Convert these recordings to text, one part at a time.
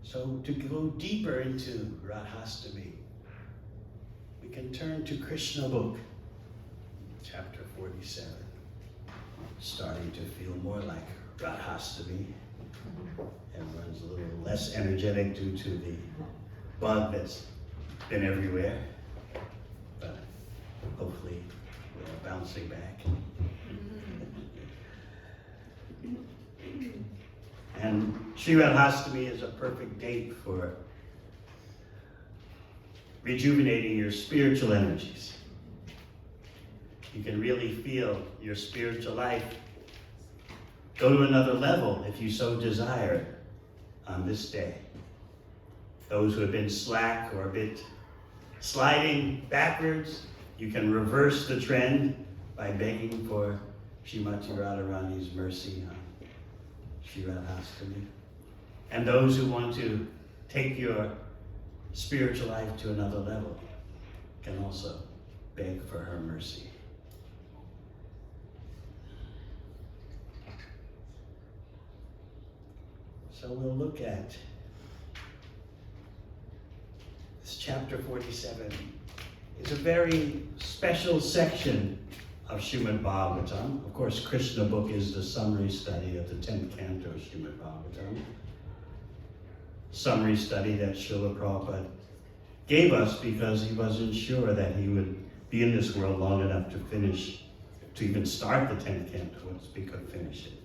So to go deeper into Radhashtami, we can turn to Krishna book, chapter 47, starting to feel more like Radhashtami. Everyone's a little less energetic due to the bug that's been everywhere, but hopefully we're bouncing back. And Sri Radhashtami is a perfect date for rejuvenating your spiritual energies. You can really feel your spiritual life go to another level if you so desire on this day. Those who have been slack or a bit sliding backwards, you can reverse the trend by begging for Srimati Radharani's mercy on Sri Radhashtami. And those who want to take your spiritual life to another level can also beg for her mercy. So we'll look at this chapter 47. It's a very special section of Srimad Bhagavatam. Of course, Krishna book is the summary study of the 10th canto of Srimad Bhagavatam. Summary study that Srila Prabhupada gave us because he wasn't sure that he would be in this world long enough to even start the 10th canto once we could finish it.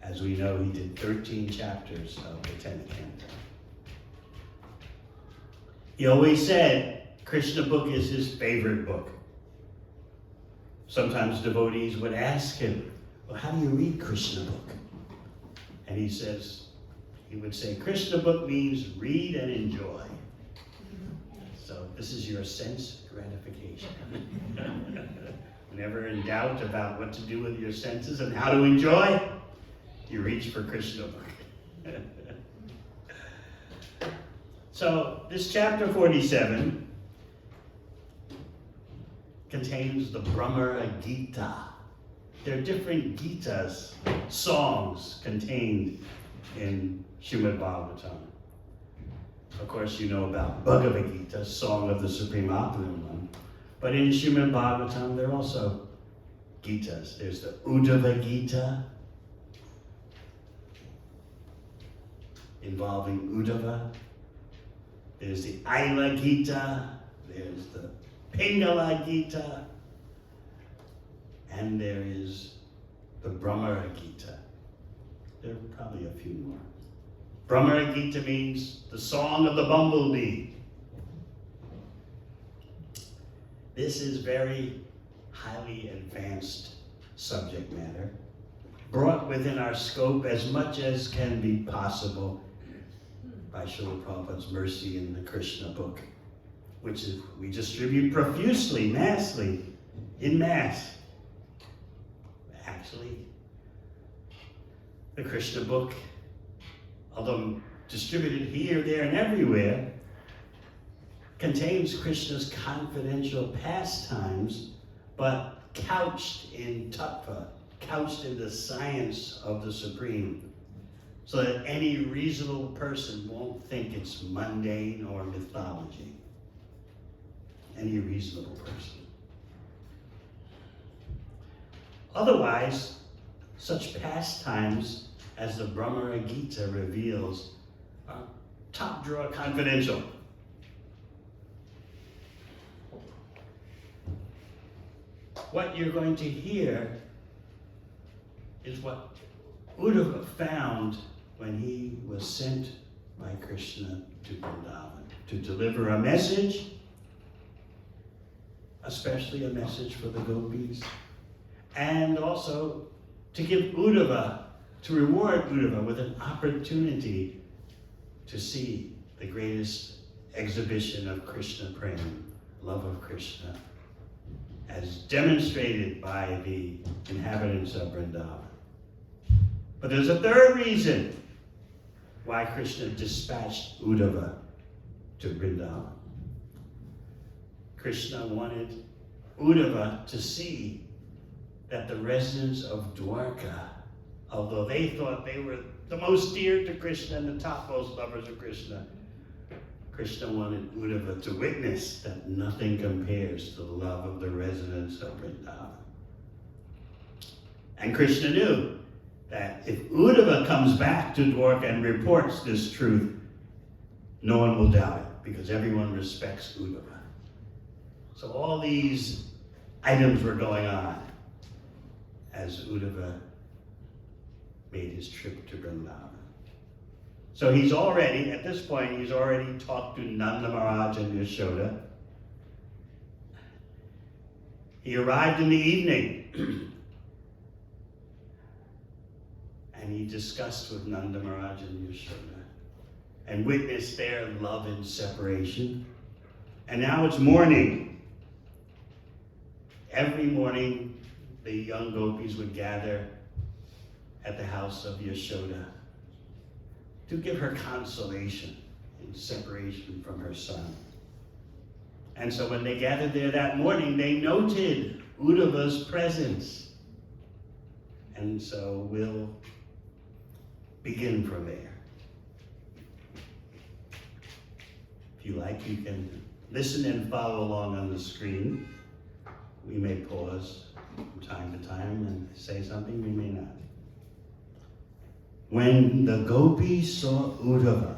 As we know, he did 13 chapters of the 10th canto. He always said Krishna book is his favorite book. Sometimes devotees would ask him, well, how do you read Krishna book? And he would say, Krishna book means read and enjoy. So this is your sense gratification. Whenever in doubt about what to do with your senses and how to enjoy, you reach for Krishna book. So this chapter 47 contains the Brahmara Gita. There are different Gitas, songs contained in Srimad Bhagavatam. Of course, you know about Bhagavad Gita, Song of the Supreme Optimum One. But in Srimad Bhagavatam, there are also Gitas. There's the Uddhava Gita, involving Uddhava. There's the Aila Gita. There's the Pingala Gita. And there is the Brahmara Gita. There are probably a few more. Brahmara Gita means the song of the bumblebee. This is very highly advanced subject matter, brought within our scope as much as can be possible by Srila Prabhupada's mercy in the Krishna book, which we distribute profusely, massively, in mass. Actually, the Krishna book, although distributed here, there, and everywhere, contains Krishna's confidential pastimes, but couched in tattva, couched in the science of the Supreme, so that any reasonable person won't think it's mundane or mythology. Any reasonable person. Otherwise, such pastimes as the Brahmara Gita reveals are top drawer confidential. What you're going to hear is what Uddhava found when he was sent by Krishna to Vrindavan to deliver a message, especially a message for the Gopis, and also to give Uddhava, to reward Uddhava with an opportunity to see the greatest exhibition of Krishna prema, love of Krishna, as demonstrated by the inhabitants of Vrindavan. But there's a third reason why Krishna dispatched Uddhava to Vrindavan. Krishna wanted Uddhava to see that the residents of Dwarka, although they thought they were the most dear to Krishna and the topmost lovers of Krishna. Krishna wanted Uddhava to witness that nothing compares to the love of the residents of Vrindavan. And Krishna knew that if Uddhava comes back to Dwarka and reports this truth, no one will doubt it, because everyone respects Uddhava. So all these items were going on as Uddhava made his trip to Vrindavan. So he's already, at this point, he's already talked to Nanda Maharaj and Yashoda. He arrived in the evening and he discussed with Nanda Maharaj and Yashoda and witnessed their love and separation. And now it's morning. Every morning, the young gopis would gather at the house of Yashoda to give her consolation in separation from her son. And so when they gathered there that morning, they noted Uddhava's presence. And so we'll begin from there. If you like, you can listen and follow along on the screen. We may pause from time to time and say something, we may not. When the gopis saw Uddhava,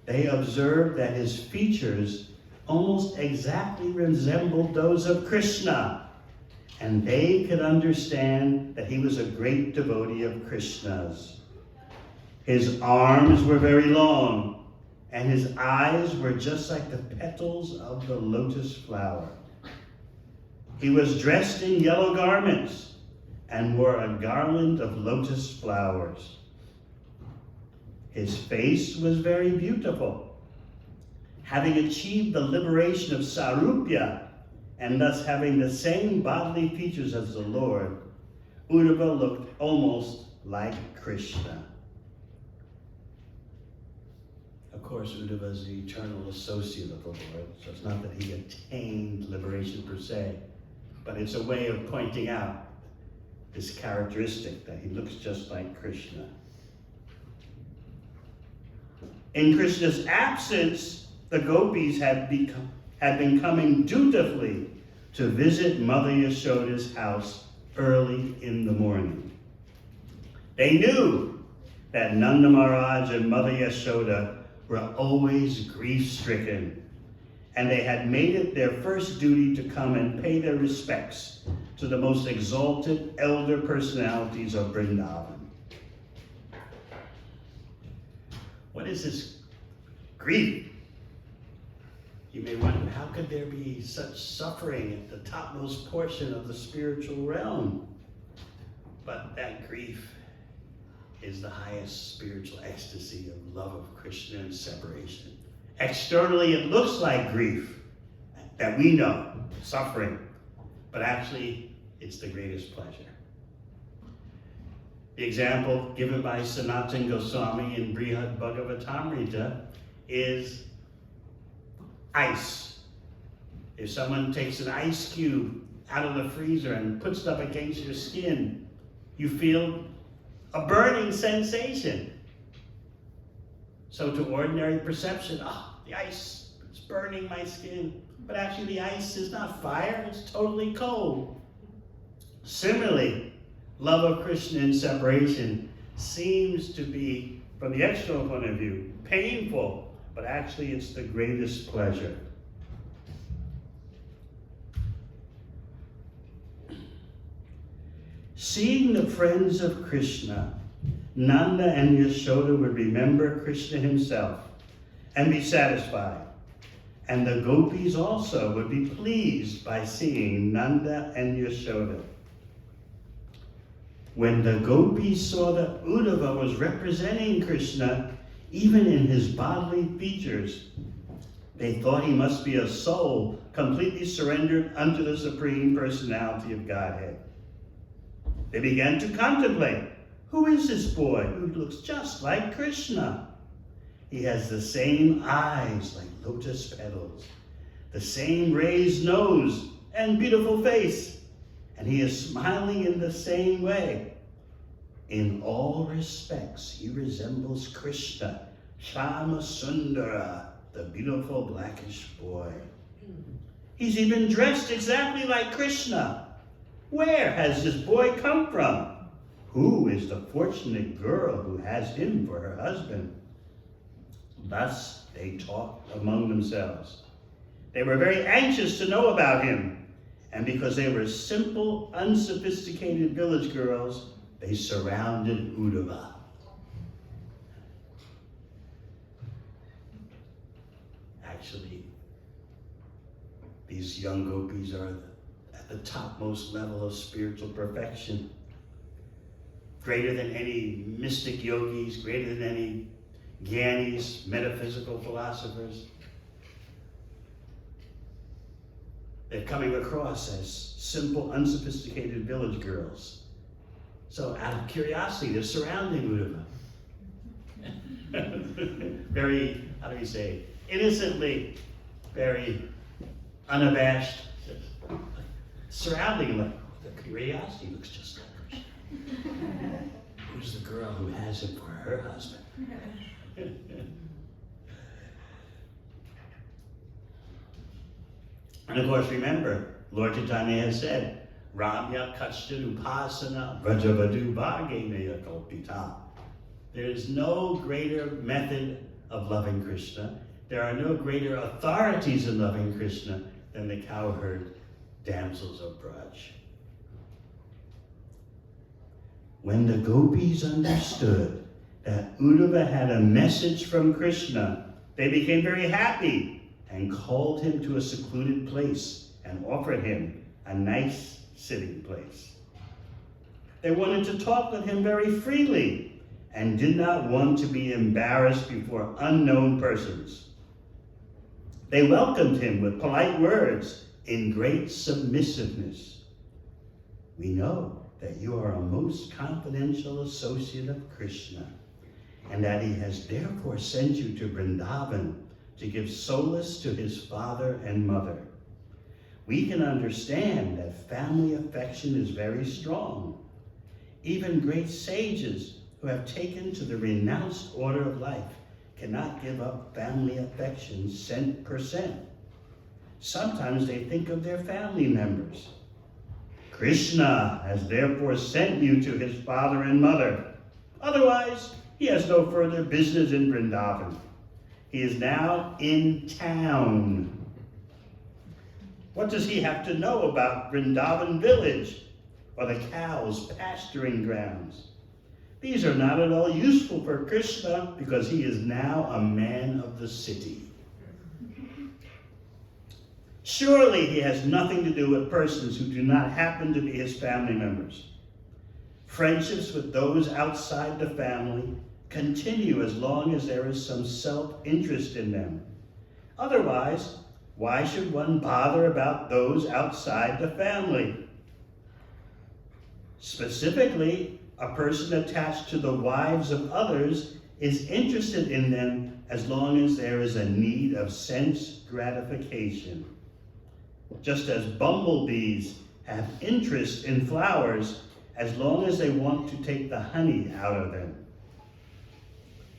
they observed that his features almost exactly resembled those of Krishna, and they could understand that he was a great devotee of Krishna's. His arms were very long, and his eyes were just like the petals of the lotus flower. He was dressed in yellow garments and wore a garland of lotus flowers. His face was very beautiful. Having achieved the liberation of Sarupya, and thus having the same bodily features as the Lord, Uddhava looked almost like Krishna. Of course, Uddhava is the eternal associate of the Lord, so it's not that he attained liberation per se, but it's a way of pointing out this characteristic that he looks just like Krishna. In Krishna's absence, the gopis had been coming dutifully to visit Mother Yashoda's house early in the morning. They knew that Nanda Maharaj and Mother Yashoda were always grief-stricken, and they had made it their first duty to come and pay their respects to the most exalted elder personalities of Vrindavan. What is this grief? You may wonder, how could there be such suffering at the topmost portion of the spiritual realm? But that grief is the highest spiritual ecstasy of love of Krishna and separation. Externally, it looks like grief that we know, suffering, but actually, it's the greatest pleasure. The example given by Sanatana Goswami in Brihad Bhagavatamrita is ice. If someone takes an ice cube out of the freezer and puts it up against your skin, you feel a burning sensation. So to ordinary perception, the ice, it's burning my skin. But actually the ice is not fire, it's totally cold. Similarly, love of Krishna and separation seems to be, from the external point of view, painful, but actually it's the greatest pleasure. Seeing the friends of Krishna, Nanda and Yashoda would remember Krishna himself and be satisfied. And the gopis also would be pleased by seeing Nanda and Yashoda. When the gopis saw that Uddhava was representing Krishna, even in his bodily features, they thought he must be a soul completely surrendered unto the Supreme Personality of Godhead. They began to contemplate, who is this boy who looks just like Krishna? He has the same eyes like lotus petals, the same raised nose and beautiful face, and he is smiling in the same way. In all respects, he resembles Krishna, Shama Sundara, the beautiful blackish boy. He's even dressed exactly like Krishna. Where has this boy come from? Who is the fortunate girl who has him for her husband? Thus they talked among themselves. They were very anxious to know about him, and because they were simple, unsophisticated village girls, they surrounded Uddhava. Actually, these young gopis are at the topmost level of spiritual perfection. Greater than any mystic yogis, greater than any gyanis, metaphysical philosophers. They're coming across as simple, unsophisticated village girls. So out of curiosity, they're surrounding Uddhava. Very, how do you say, innocently, very unabashed, surrounding him like, oh, the curiosity looks just like Krishna. Who's the girl who has him for her husband? And of course, remember, Lord Chaitanya has said, Ramya Kachtan Upasana Vrajavadu Bhageneya Kalpita. There is no greater method of loving Krishna. There are no greater authorities in loving Krishna than the cowherd damsels of Braj. When the gopis understood that Uddhava had a message from Krishna, they became very happy and called him to a secluded place and offered him a nice sitting place. They wanted to talk with him very freely and did not want to be embarrassed before unknown persons. They welcomed him with polite words in great submissiveness. We know that you are a most confidential associate of Krishna, and that he has therefore sent you to Vrindavan to give solace to his father and mother. We can understand that family affection is very strong. Even great sages who have taken to the renounced order of life cannot give up family affection cent per cent. Sometimes they think of their family members. Krishna has therefore sent you to his father and mother. Otherwise, he has no further business in Vrindavan. He is now in town. What does he have to know about Vrindavan village or the cows' pasturing grounds? These are not at all useful for Krishna because he is now a man of the city. Surely he has nothing to do with persons who do not happen to be his family members. Friendships with those outside the family continue as long as there is some self-interest in them. Otherwise, why should one bother about those outside the family? Specifically, a person attached to the wives of others is interested in them as long as there is a need of sense gratification. Just as bumblebees have interest in flowers as long as they want to take the honey out of them.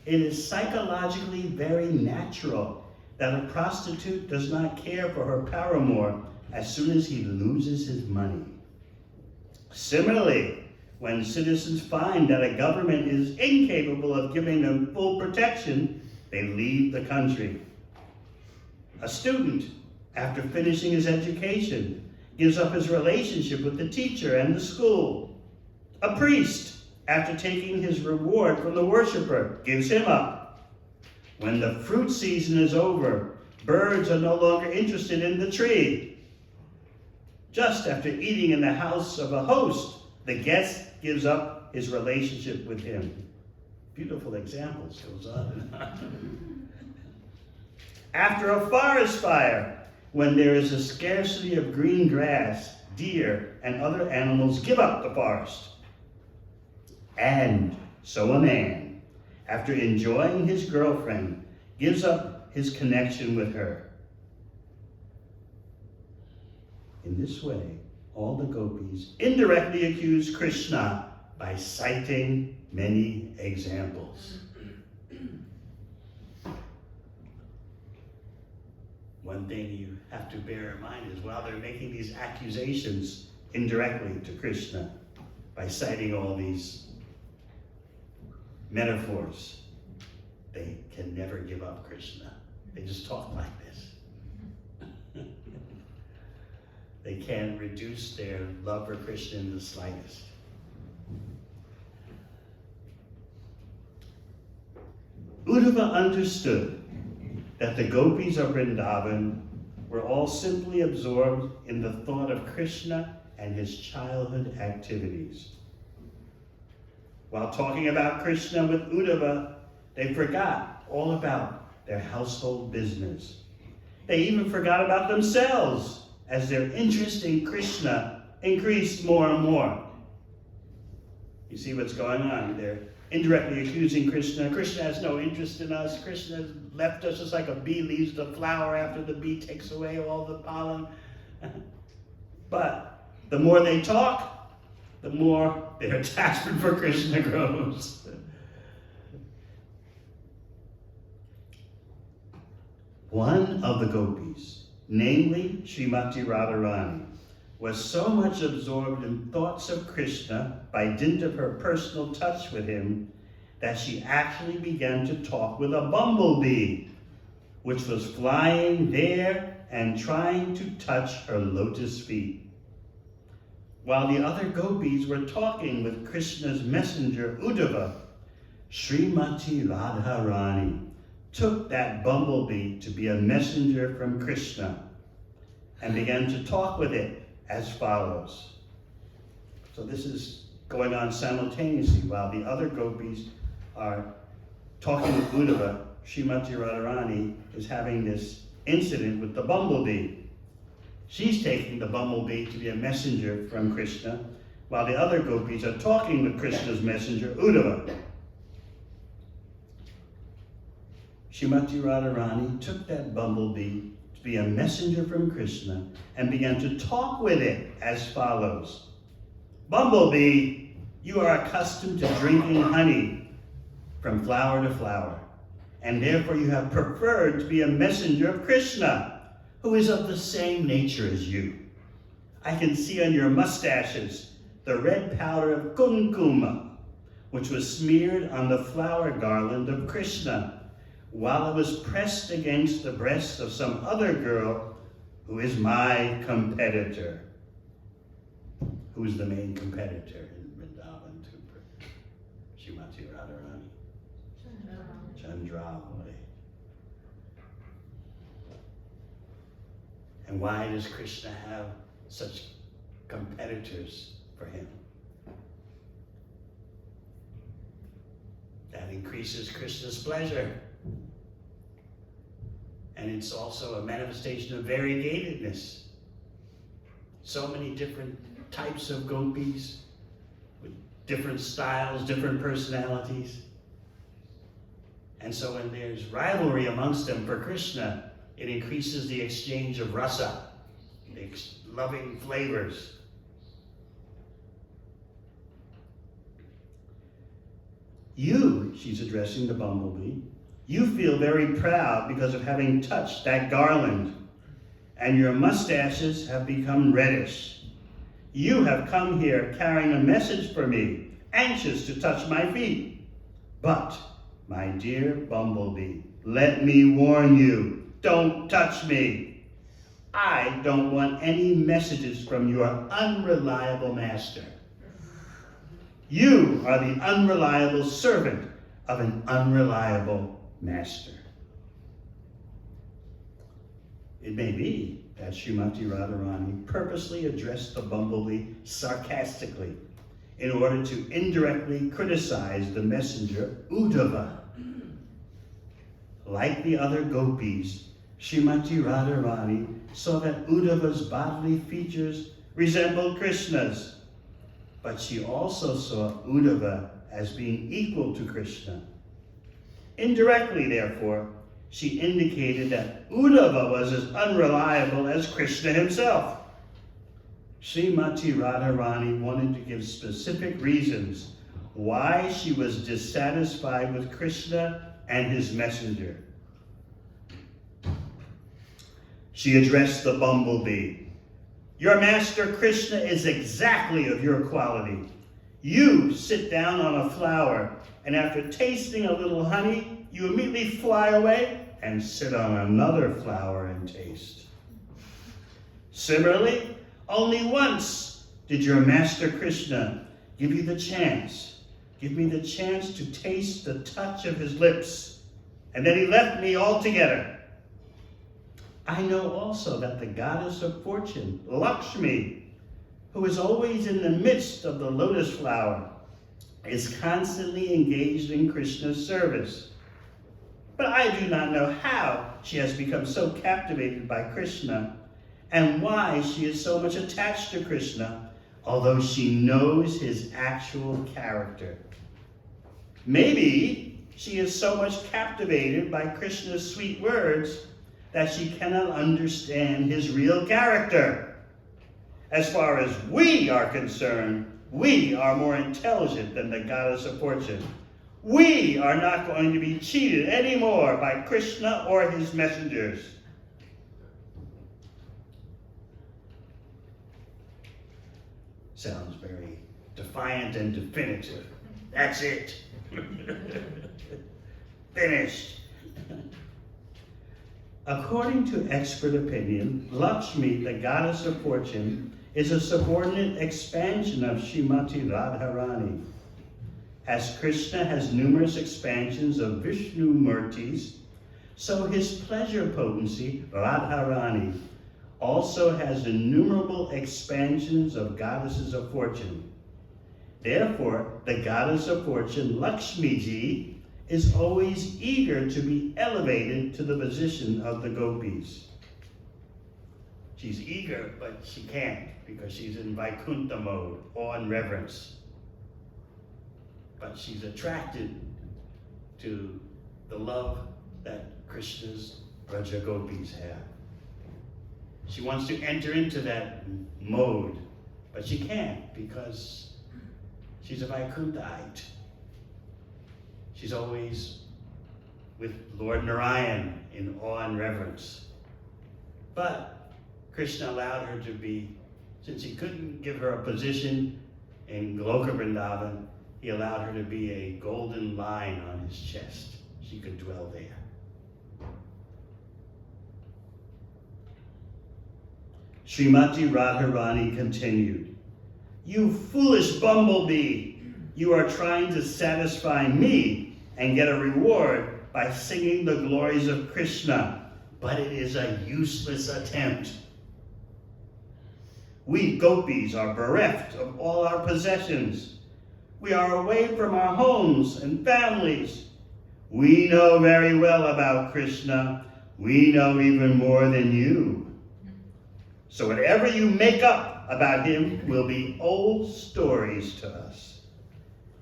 It is psychologically very natural that a prostitute does not care for her paramour as soon as he loses his money. Similarly, when citizens find that a government is incapable of giving them full protection, they leave the country. A student, after finishing his education, gives up his relationship with the teacher and the school. A priest, after taking his reward from the worshiper, gives him up. When the fruit season is over, birds are no longer interested in the tree. Just after eating in the house of a host, the guest gives up his relationship with him. Beautiful examples, goes on and on. After a forest fire, when there is a scarcity of green grass, deer and other animals give up the forest. And so a man, after enjoying his girlfriend, gives up his connection with her. In this way, all the gopis indirectly accuse Krishna by citing many examples. One thing you have to bear in mind is while they're making these accusations indirectly to Krishna by citing all these metaphors, they can never give up Krishna. They just talk like this. They can't reduce their love for Krishna in the slightest. Uddhava understood that the Gopis of Vrindavan were all simply absorbed in the thought of Krishna and his childhood activities. While talking about Krishna with Uddhava, they forgot all about their household business. They even forgot about themselves as their interest in Krishna increased more and more. You see what's going on? They're indirectly accusing Krishna. Krishna has no interest in us. Krishna has left us just like a bee leaves the flower after the bee takes away all the pollen. But the more they talk, the more their attachment for Krishna grows. One of the Gopis, namely Srimati Radharani, was so much absorbed in thoughts of Krishna by dint of her personal touch with him that she actually began to talk with a bumblebee, which was flying there and trying to touch her lotus feet. While the other Gopis were talking with Krishna's messenger Uddhava, Srimati Radharani took that bumblebee to be a messenger from Krishna and began to talk with it as follows. So this is going on simultaneously while the other Gopis are talking with Uddhava. Srimati Radharani is having this incident with the bumblebee. She's taking the bumblebee to be a messenger from Krishna, while the other Gopis are talking with Krishna's messenger, Uddhava. Srimati Radharani took that bumblebee to be a messenger from Krishna and began to talk with it as follows. Bumblebee, you are accustomed to drinking honey from flower to flower, and therefore you have preferred to be a messenger of Krishna, who is of the same nature as you. I can see on your mustaches the red powder of kumkuma, which was smeared on the flower garland of Krishna, while it was pressed against the breast of some other girl who is my competitor. Who is the main competitor in Vrindavan to Srimati Radharani? Chandravali. And why does Krishna have such competitors for him? That increases Krishna's pleasure. And it's also a manifestation of variegatedness. So many different types of gopis with different styles, different personalities. And so when there's rivalry amongst them for Krishna, it increases the exchange of rasa, loving flavors. You, she's addressing the bumblebee, you feel very proud because of having touched that garland, and your mustaches have become reddish. You have come here carrying a message for me, anxious to touch my feet. But, my dear bumblebee, let me warn you, don't touch me. I don't want any messages from your unreliable master. You are the unreliable servant of an unreliable master. It may be that Srimati Radharani purposely addressed the bumblebee sarcastically in order to indirectly criticize the messenger Uddhava. Like the other gopis, Srimati Radharani saw that Uddhava's bodily features resembled Krishna's, but she also saw Uddhava as being equal to Krishna. Indirectly, therefore, she indicated that Uddhava was as unreliable as Krishna himself. Srimati Radharani wanted to give specific reasons why she was dissatisfied with Krishna and his messenger. She addressed the bumblebee. Your master Krishna is exactly of your quality. You sit down on a flower, and after tasting a little honey, you immediately fly away and sit on another flower and taste. Similarly, only once did your master Krishna give me the chance to taste the touch of his lips, and then he left me altogether. I know also that the goddess of fortune, Lakshmi, who is always in the midst of the lotus flower, is constantly engaged in Krishna's service. But I do not know how she has become so captivated by Krishna and why she is so much attached to Krishna, although she knows his actual character. Maybe she is so much captivated by Krishna's sweet words that she cannot understand his real character. As far as we are concerned, we are more intelligent than the goddess of fortune. We are not going to be cheated anymore by Krishna or his messengers. Sounds very defiant and definitive. That's it. Finished. According to expert opinion, Lakshmi, the goddess of fortune, is a subordinate expansion of Srimati Radharani. As Krishna has numerous expansions of Vishnu Murtis, so his pleasure potency, Radharani, also has innumerable expansions of goddesses of fortune. Therefore, the goddess of fortune, Lakshmi Ji, is always eager to be elevated to the position of the Gopis. She's eager, but she can't because she's in Vaikuntha mode, awe and reverence. But she's attracted to the love that Krishna's Braja Gopis have. She wants to enter into that mode, but she can't because she's a Vaikunthaite. She's always with Lord Narayan in awe and reverence. But Krishna allowed her to be, since he couldn't give her a position in Goloka Vrindavan, he allowed her to be a golden line on his chest. She could dwell there. Srimati Radharani continued, "You foolish bumblebee, you are trying to satisfy me and get a reward by singing the glories of Krishna, but it is a useless attempt. We gopis are bereft of all our possessions. We are away from our homes and families. We know very well about Krishna. We know even more than you. So whatever you make up about him will be old stories to us.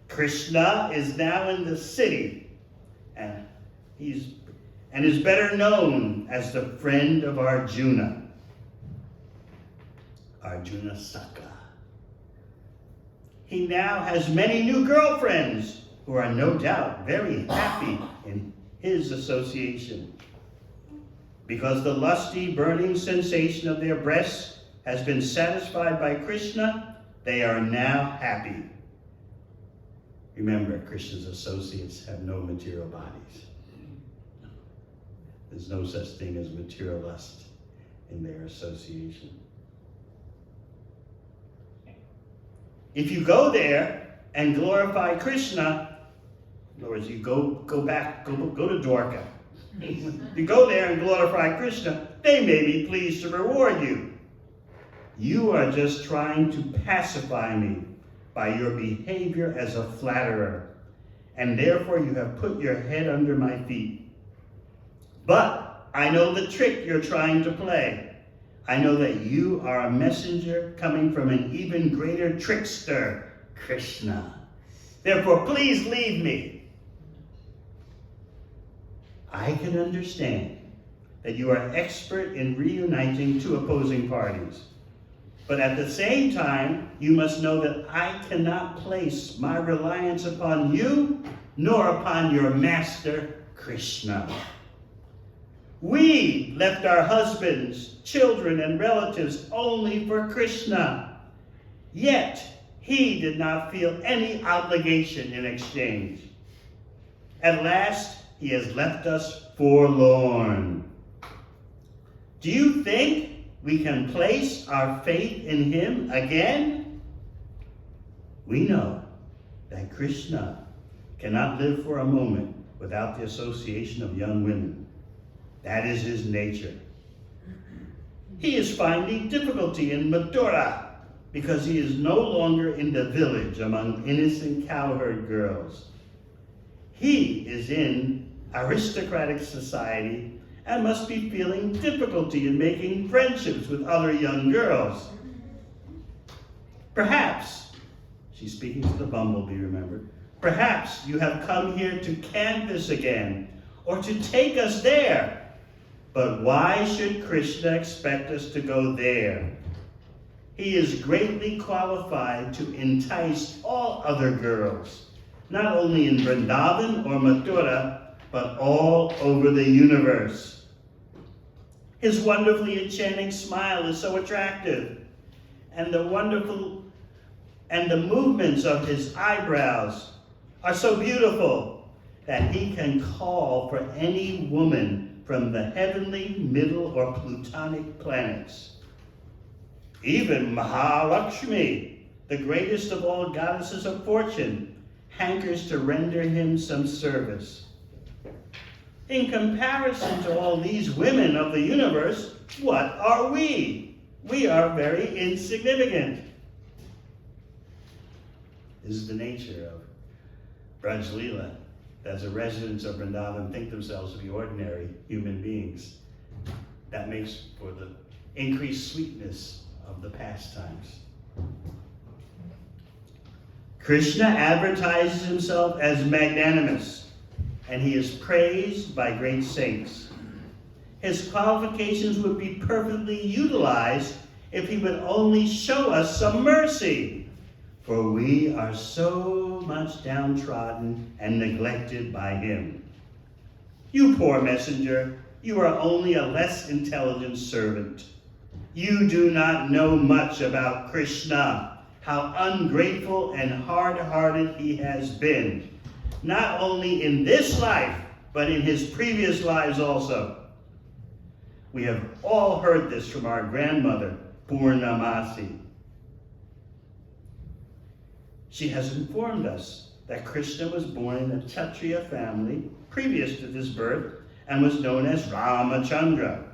Krishna is now in the city, and is better known as the friend of Arjuna. Arjuna Saka. He now has many new girlfriends who are no doubt very happy in his association. Because the lusty, burning sensation of their breasts has been satisfied by Krishna, they are now happy." Remember, Krishna's associates have no material bodies. There's no such thing as material lust in their association. If you go there and glorify Krishna, in other words, you go to Dwarka. You go there and glorify Krishna, they may be pleased to reward you. You are just trying to pacify me by your behavior as a flatterer, and therefore you have put your head under my feet. But I know the trick you're trying to play. I know that you are a messenger coming from an even greater trickster, Krishna. Therefore, please leave me. I can understand that you are expert in reuniting two opposing parties. But at the same time, you must know that I cannot place my reliance upon you, nor upon your master, Krishna. We left our husbands, children, and relatives only for Krishna. Yet, he did not feel any obligation in exchange. At last, he has left us forlorn. Do you think we can place our faith in him again? We know that Krishna cannot live for a moment without the association of young women. That is his nature. He is finding difficulty in Mathura because he is no longer in the village among innocent cowherd girls. He is in aristocratic society and must be feeling difficulty in making friendships with other young girls. Perhaps, she's speaking to the bumblebee, remember, perhaps you have come here to canvass again, or to take us there. But why should Krishna expect us to go there? He is greatly qualified to entice all other girls, not only in Vrindavan or Mathura, but all over the universe. His wonderfully enchanting smile is so attractive, and the movements of his eyebrows are so beautiful that he can call for any woman from the heavenly, middle, or plutonic planets. Even Mahalakshmi, the greatest of all goddesses of fortune, hankers to render him some service. In comparison to all these women of the universe, what are we? We are very insignificant. This is the nature of Braj Leela, that the residents of Vrindavan think themselves to be ordinary human beings. That makes for the increased sweetness of the pastimes. Krishna advertises himself as magnanimous, and he is praised by great saints. His qualifications would be perfectly utilized if he would only show us some mercy, for we are so much downtrodden and neglected by him. You poor messenger, you are only a less intelligent servant. You do not know much about Krishna, how ungrateful and hard-hearted he has been, not only in this life, but in his previous lives also. We have all heard this from our grandmother, Purnamasi. She has informed us that Krishna was born in a Kshatriya family previous to this birth and was known as Ramachandra.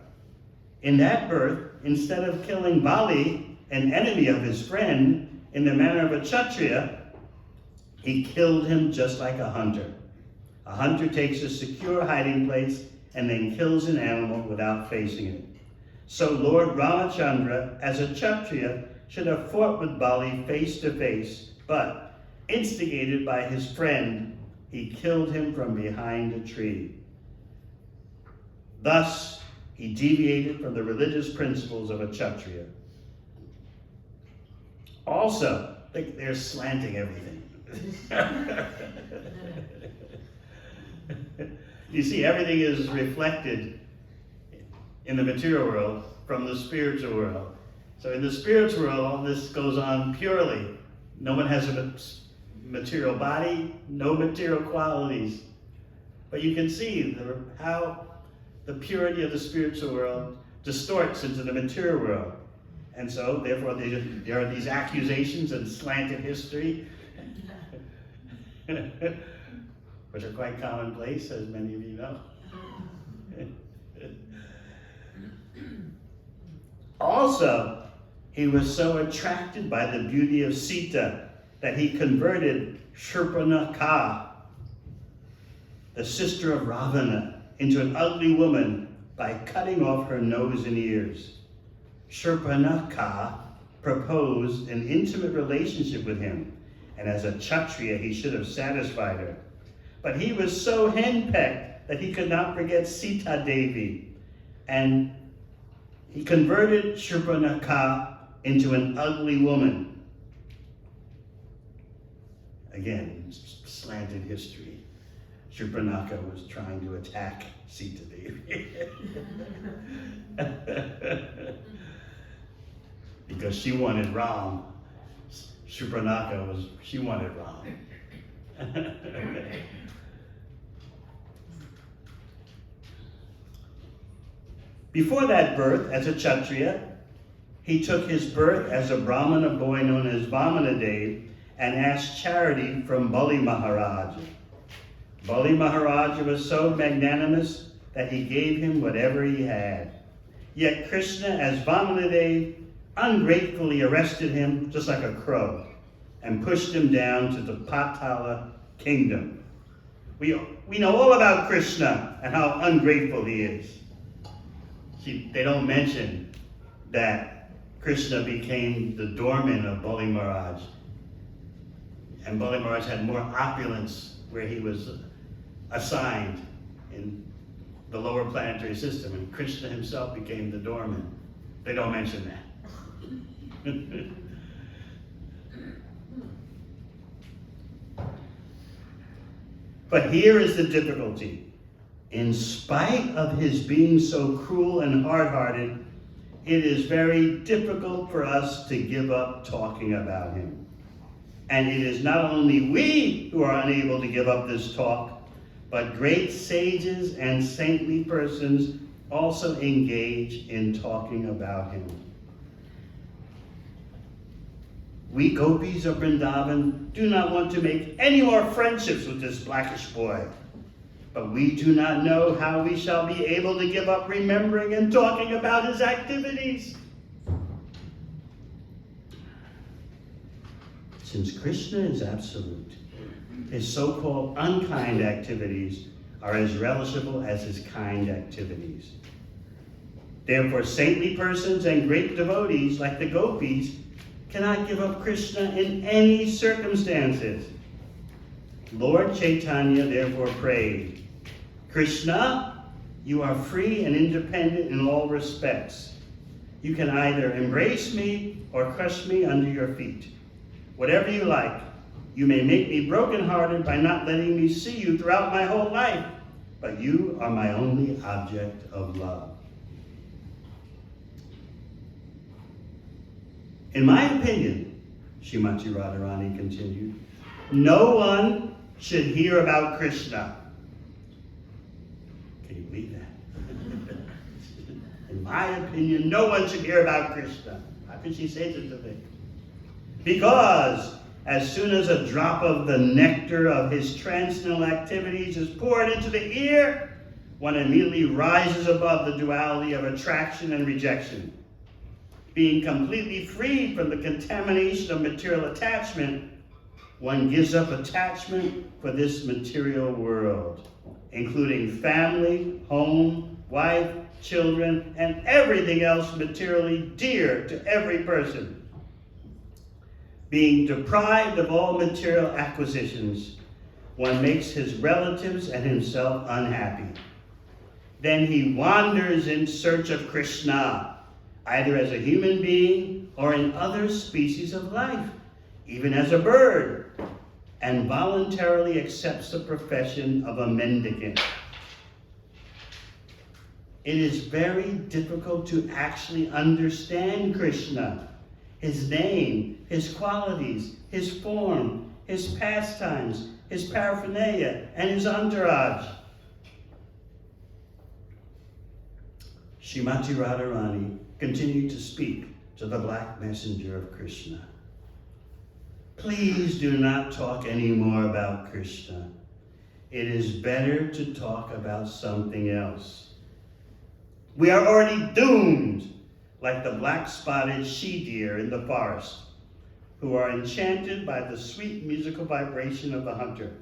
In that birth, instead of killing Bali, an enemy of his friend, in the manner of a Kshatriya, he killed him just like a hunter. A hunter takes a secure hiding place and then kills an animal without facing it. So Lord Ramachandra, as a Kshatriya, should have fought with Bali face to face, but instigated by his friend, he killed him from behind a tree. Thus, he deviated from the religious principles of a Kshatriya. Also, they're slanting everything. You see, everything is reflected in the material world from the spiritual world. So in the spiritual world, all this goes on purely. No one has a material body, no material qualities. But you can see how the purity of the spiritual world distorts into the material world. And so, therefore, there are these accusations and slanted history, which are quite commonplace, as many of you know. Also, he was so attracted by the beauty of Sita that he converted Shurpanakha, the sister of Ravana, into an ugly woman by cutting off her nose and ears. Shurpanakha proposed an intimate relationship with him, and as a Kshatriya he should have satisfied her. But he was so henpecked that he could not forget Sita Devi, and he converted Shurpanakha into an ugly woman. Again, slanted history. Shurpanakha was trying to attack Sita Devi. Because she wanted Ram. Shurpanakha she wanted Ram. Before that birth, as a Kshatriya, he took his birth as a Brahmana boy known as Vamanadev and asked charity from Bali Maharaj. Bali Maharaj was so magnanimous that he gave him whatever he had. Yet Krishna, as Vamanadev, ungratefully arrested him just like a crow and pushed him down to the Patala kingdom. We know all about Krishna and how ungrateful he is. See, they don't mention that Krishna became the doorman of Bali Maharaj. And Bali Maharaj had more opulence where he was assigned in the lower planetary system, and Krishna himself became the doorman. They don't mention that. But here is the difficulty. In spite of his being so cruel and hard-hearted, it is very difficult for us to give up talking about him. And it is not only we who are unable to give up this talk, but great sages and saintly persons also engage in talking about him. We Gopis of Vrindavan do not want to make any more friendships with this blackish boy. But we do not know how we shall be able to give up remembering and talking about his activities. Since Krishna is absolute, his so-called unkind activities are as relishable as his kind activities. Therefore, saintly persons and great devotees like the Gopis cannot give up Krishna in any circumstances. Lord Chaitanya therefore prayed, Krishna, you are free and independent in all respects. You can either embrace me or crush me under your feet. Whatever you like, you may make me brokenhearted by not letting me see you throughout my whole life, but you are my only object of love. In my opinion, Srimati Radharani continued, no one should hear about Krishna. Can you believe that? In my opinion, no one should hear about Krishna. How can she say this to me? Because as soon as a drop of the nectar of his transcendental activities is poured into the ear, one immediately rises above the duality of attraction and rejection. Being completely free from the contamination of material attachment, one gives up attachment for this material world, including family, home, wife, children, and everything else materially dear to every person. Being deprived of all material acquisitions, one makes his relatives and himself unhappy. Then he wanders in search of Krishna, either as a human being or in other species of life, even as a bird, and voluntarily accepts the profession of a mendicant. It is very difficult to actually understand Krishna, his name, his qualities, his form, his pastimes, his paraphernalia, and his entourage. Srimati Radharani continued to speak to the black messenger of Krishna. Please do not talk anymore about Krishna. It is better to talk about something else. We are already doomed, like the black-spotted she-deer in the forest, who are enchanted by the sweet musical vibration of the hunter.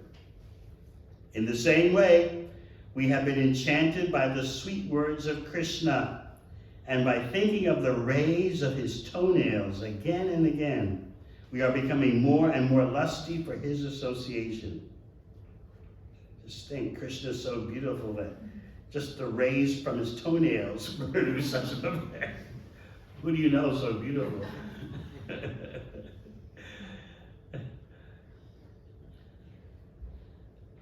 In the same way, we have been enchanted by the sweet words of Krishna, and by thinking of the rays of his toenails again and again, we are becoming more and more lusty for his association. Just think, Krishna is so beautiful that just the rays from his toenails produce such an effect. Who do you know so beautiful?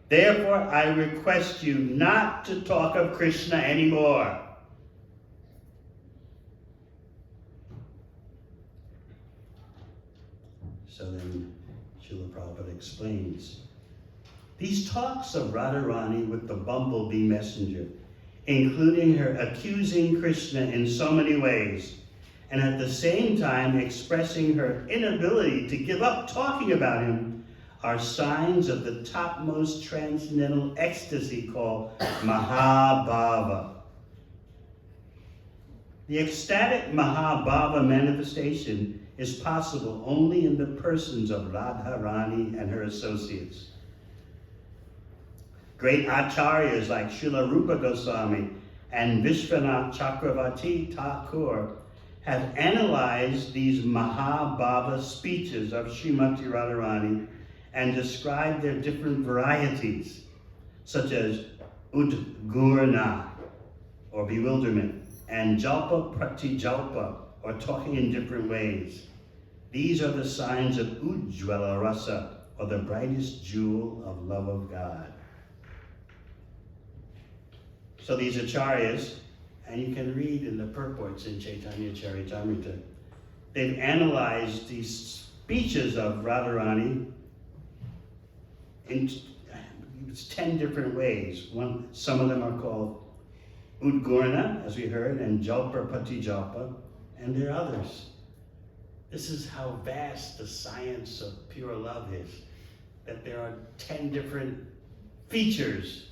Therefore, I request you not to talk of Krishna anymore. So then, Srila Prabhupada explains, these talks of Radharani with the bumblebee messenger, including her accusing Krishna in so many ways, and at the same time expressing her inability to give up talking about him, are signs of the topmost transcendental ecstasy called Mahabhava. The ecstatic Mahabhava manifestation is possible only in the persons of Radharani and her associates. Great acharyas like Srila Rupa Goswami and Vishwanath Chakravarti Thakur have analyzed these Mahabhava speeches of Srimati Radharani and described their different varieties, such as Uddhava, or bewilderment, and Jalpa Pratijalpa, or talking in different ways. These are the signs of Ujjvala Rasa, or the brightest jewel of love of God. So these acharyas, and you can read in the purports in Chaitanya Charitamrita, they've analyzed these speeches of Radharani in 10 different ways. Some of them are called Udgurna, as we heard, and Jalpa Patijalpa, and there are others. This is how vast the science of pure love is, that there are 10 different features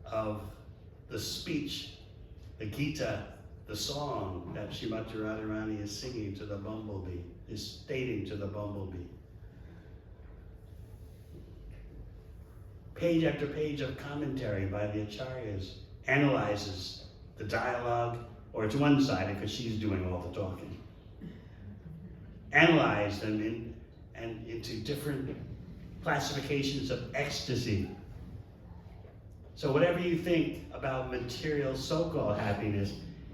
of the speech, the Gita, the song that Srimati Radharani is singing to the bumblebee, is stating to the bumblebee. Page after page of commentary by the acharyas analyzes the dialogue, or it's one-sided because she's doing all the talking. Analyze them into different classifications of ecstasy. So whatever you think about material so-called happiness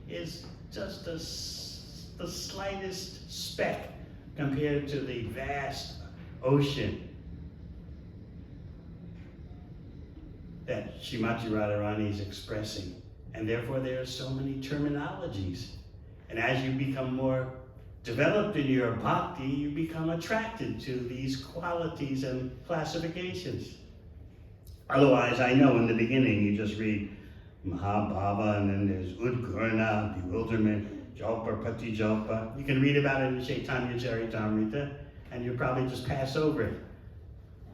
is just the slightest speck compared to the vast ocean that Srimati Radharani is expressing. And therefore there are so many terminologies. And as you become more developed in your bhakti, you become attracted to these qualities and classifications. Otherwise, I know in the beginning you just read Mahabhava, and then there's Udgurna, bewilderment, Jalpa Pratijalpa. You can read about it in Chaitanya Charitamrita, and you probably just pass over it.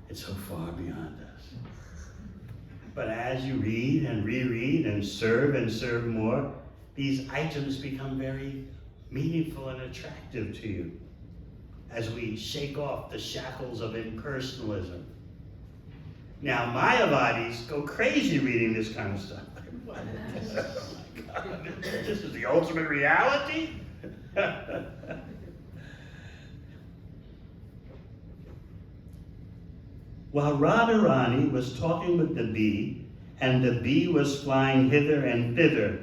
It's so far beyond us. But as you read and reread and serve more, these items become very meaningful and attractive to you as we shake off the shackles of impersonalism. Now, Mayavadis go crazy reading this kind of stuff. What? Oh my God, this is the ultimate reality? While Radharani was talking with the bee, and the bee was flying hither and thither,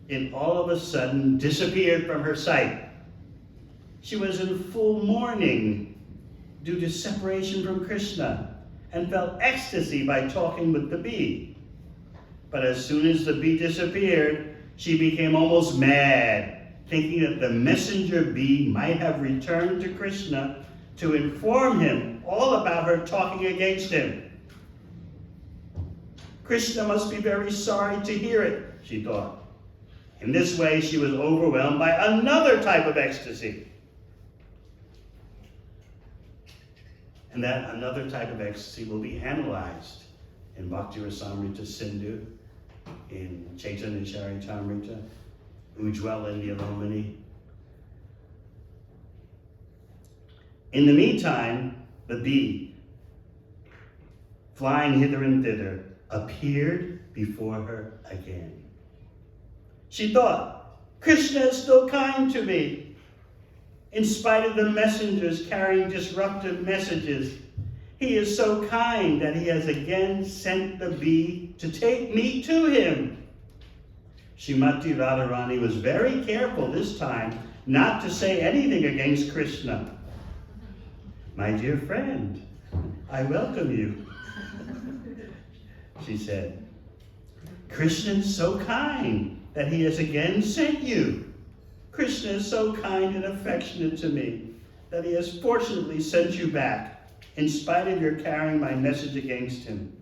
it all of a sudden disappeared from her sight. She was in full mourning due to separation from Krishna, and felt ecstasy by talking with the bee. But as soon as the bee disappeared, she became almost mad, thinking that the messenger bee might have returned to Krishna to inform him all about her talking against him. Krishna must be very sorry to hear it, she thought. In this way, she was overwhelmed by another type of ecstasy. And that another type of ecstasy will be analyzed in Bhakti Rasamrita Sindhu, in Chaitanya Charitamrita, Ujjvala Nilamani. In the meantime, the bee, flying hither and thither, appeared before her again. She thought, Krishna is still kind to me. In spite of the messengers carrying disruptive messages, he is so kind that he has again sent the bee to take me to him. Srimati Radharani was very careful this time not to say anything against Krishna. My dear friend, I welcome you, she said. Krishna is so kind that he has again sent you. Krishna is so kind and affectionate to me that he has fortunately sent you back, in spite of your carrying my message against him.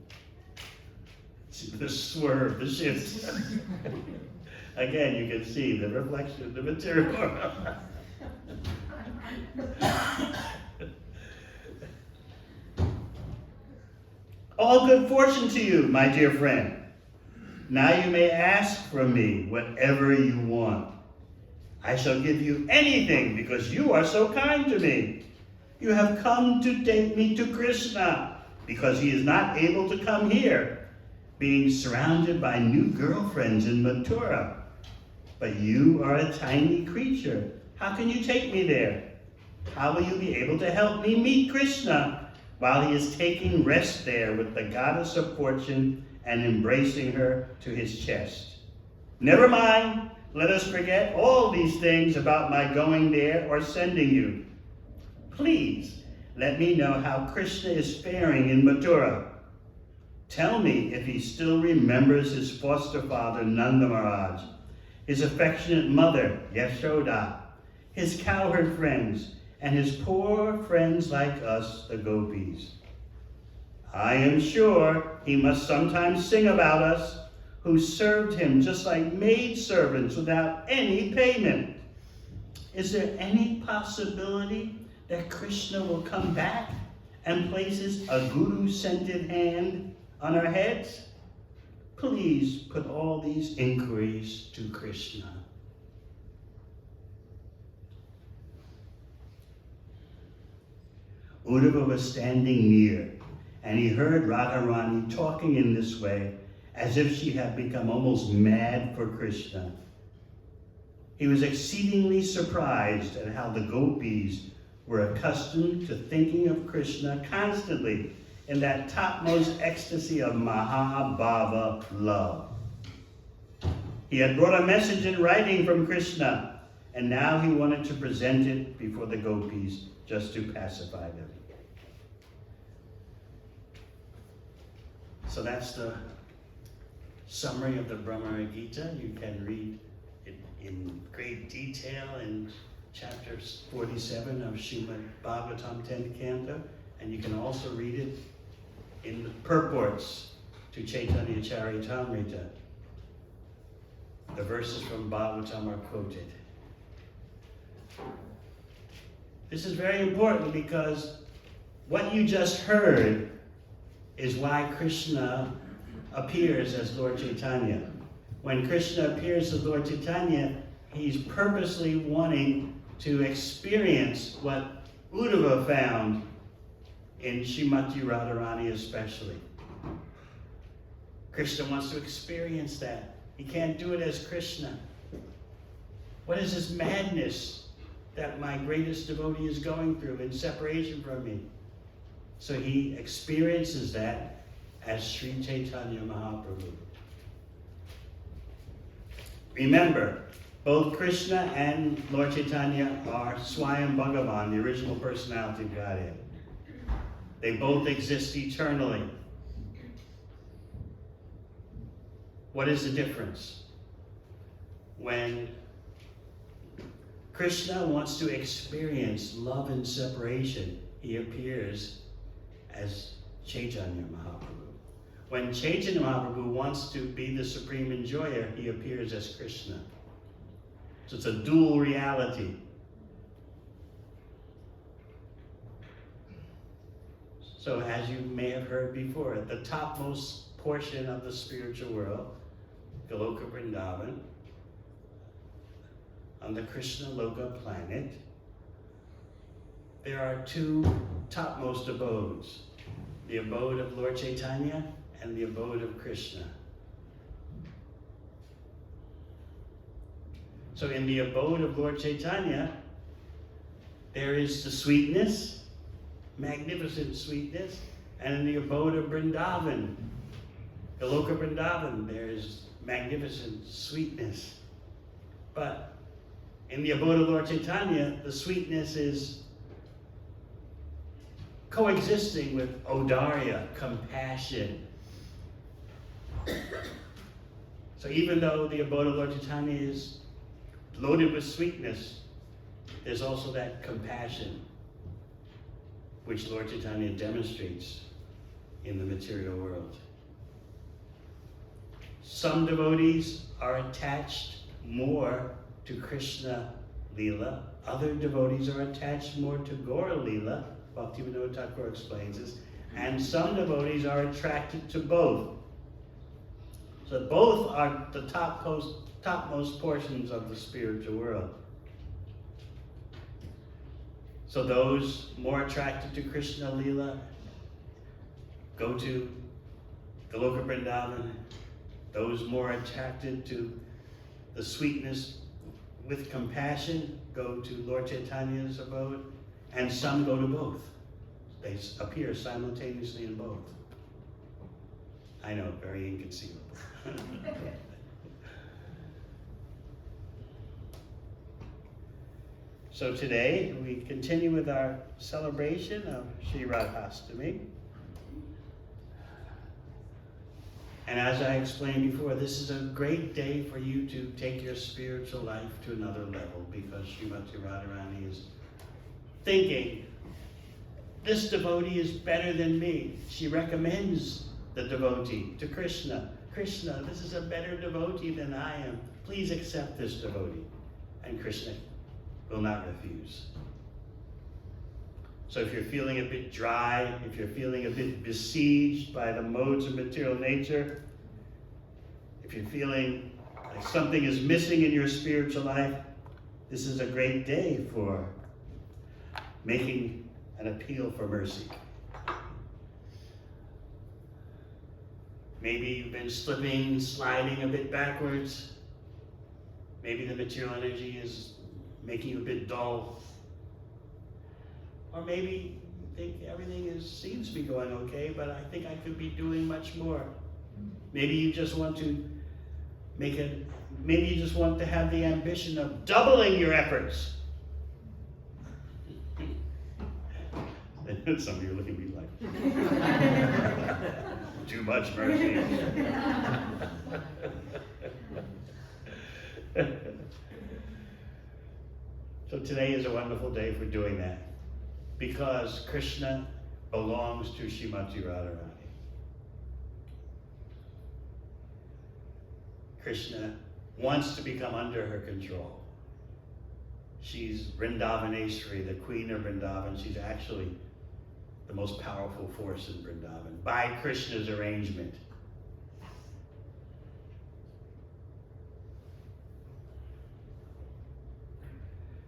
See the swerve, the shift. Again, you can see the reflection of the material. All good fortune to you, my dear friend. Now you may ask from me whatever you want. I shall give you anything because you are so kind to me. You have come to take me to Krishna because he is not able to come here, being surrounded by new girlfriends in Mathura. But you are a tiny creature. How can you take me there? How will you be able to help me meet Krishna while he is taking rest there with the goddess of fortune and embracing her to his chest? Never mind. Let us forget all these things about my going there or sending you. Please, let me know how Krishna is faring in Mathura. Tell me if he still remembers his foster father, Nanda Maharaj, his affectionate mother, Yashoda, his cowherd friends, and his poor friends like us, the Gopis. I am sure he must sometimes sing about us, who served him just like maidservants without any payment. Is there any possibility that Krishna will come back and places a guru-scented hand on our heads? Please put all these inquiries to Krishna. Uddhava was standing near, and he heard Radharani talking in this way, as if she had become almost mad for Krishna. He was exceedingly surprised at how the Gopis were accustomed to thinking of Krishna constantly in that topmost ecstasy of Mahabhava love. He had brought a message in writing from Krishna, and now he wanted to present it before the Gopis just to pacify them. So that's the summary of the Brahma Gita. You can read it in great detail in chapter 47 of Srimad Bhagavatam 10th Canto, and you can also read it in the purports to Chaitanya Charitamrita. The verses from Bhagavatam are quoted. This is very important because what you just heard is why Krishna appears as Lord Chaitanya. When Krishna appears as Lord Chaitanya, he's purposely wanting to experience what Uddhava found in Srimati Radharani especially. Krishna wants to experience that. He can't do it as Krishna. What is this madness that my greatest devotee is going through in separation from me? So he experiences that as Sri Chaitanya Mahaprabhu. Remember, both Krishna and Lord Chaitanya are Swayam Bhagavan, the original personality of Godhead. They both exist eternally. What is the difference? When Krishna wants to experience love and separation, he appears as Chaitanya Mahaprabhu. When Chaitanya Mahaprabhu wants to be the supreme enjoyer, he appears as Krishna. So it's a dual reality. So as you may have heard before, at the topmost portion of the spiritual world, Goloka Vrindavan, on the Krishna Loka planet, there are two topmost abodes, the abode of Lord Chaitanya and the abode of Krishna. So in the abode of Lord Chaitanya, there is the sweetness, magnificent sweetness, and in the abode of Vrindavan, Goloka Vrindavan, there is magnificent sweetness. But In the abode of Lord Chaitanya, the sweetness is coexisting with Audarya, compassion. So even though the abode of Lord Chaitanya is loaded with sweetness, there's also that compassion which Lord Chaitanya demonstrates in the material world. Some devotees are attached more to Krishna Leela. Other devotees are attached more to Gaura Leela. Bhaktivinoda Thakur explains this. And some devotees are attracted to both. So both are the topmost portions of the spiritual world. So those more attracted to Krishna Leela go to Goloka Vrindavan. Those more attracted to the sweetness with compassion go to Lord Chaitanya's abode, and some go to both. They appear simultaneously in both. I know, very inconceivable. So today we continue with our celebration of Sri Radhashtami. And as I explained before, this is a great day for you to take your spiritual life to another level, because Srimati Radharani is thinking, this devotee is better than me. She recommends the devotee to Krishna. Krishna, this is a better devotee than I am. Please accept this devotee. And Krishna will not refuse. So if you're feeling a bit dry, if you're feeling a bit besieged by the modes of material nature, if you're feeling like something is missing in your spiritual life, this is a great day for making an appeal for mercy. Maybe you've been slipping, sliding a bit backwards. Maybe the material energy is making you a bit dull. Or maybe you think everything seems to be going okay, but I think I could be doing much more. Maybe you just want to maybe you just want to have the ambition of doubling your efforts. Some of you are looking at me like, too much mercy. So today is a wonderful day for doing that, because Krishna belongs to Srimati Radharani. Krishna wants to become under her control. She's Vrindavaneshwari, the queen of Vrindavan. She's actually the most powerful force in Vrindavan, by Krishna's arrangement.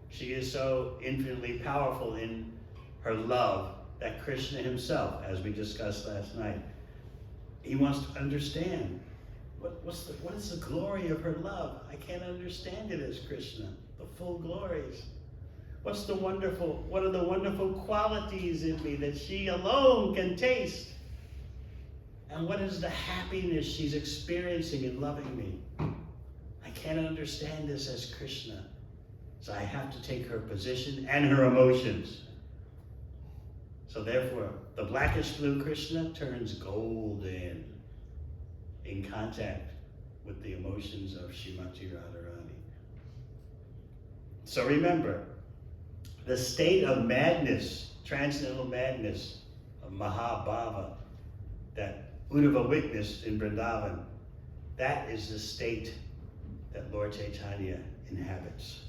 She is so infinitely powerful in her love that Krishna himself, as we discussed last night, he wants to understand what is the glory of her love. I can't understand it as Krishna, the full glories. What are the wonderful qualities in me that she alone can taste? And what is the happiness she's experiencing in loving me? I can't understand this as Krishna. So I have to take her position and her emotions. So therefore, the blackish blue Krishna turns golden in contact with the emotions of Srimati Radharani. So remember, the state of madness, transcendental madness of Mahabhava that Uddhava witnessed in Vrindavan, that is the state that Lord Chaitanya inhabits.